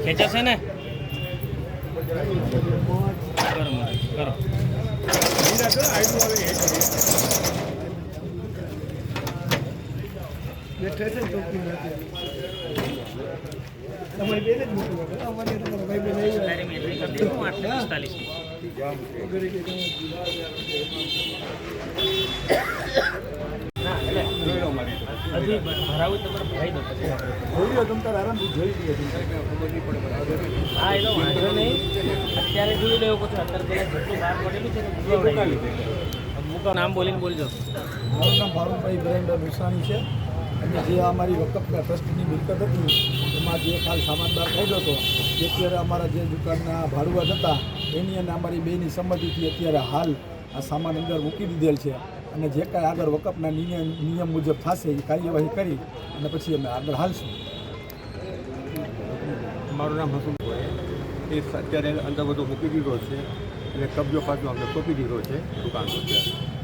ખેંચાશે ને કરો તમારી બેન જ મોકલી અમારી તમારા ભાઈ બેન હજી ભરાવું તમારે ભરાઈ દો પછી જોઈ લો તમે તારે આરામથી જોઈ લો હા એ તો વાંધો નહીં અત્યારે જોઈ લેવું પછી અત્યારે પેલા જેટલું બહાર પડેલું છે ને મૂકો નામ બોલીને બોલજો. મારું નામ ભારુણભાઈ બ્રેન્ડ નિશાની છે અને જે અમારી વકફના ટ્રસ્ટની મિલકત હતી એમાં જે ખાલ સામાન બહાર કાઢ્યો હતો એ અત્યારે અમારા જે દુકાનના ભાડુઆત હતા એની અને અમારી બેની સંમતિથી અત્યારે હાલ આ સામાન અંદર મૂકી દીધેલ છે અને જે કાંઈ આગળ વકફના નિયમ મુજબ થશે એ કાર્યવાહી કરી અને પછી અમે આગળ હાલશું. મારું નામ હસુમ એ અત્યારે અંદર બધું મૂકી દીધો છે અને કબજો પાછો અમને સોંપી દીધો છે દુકાનનો અત્યારે.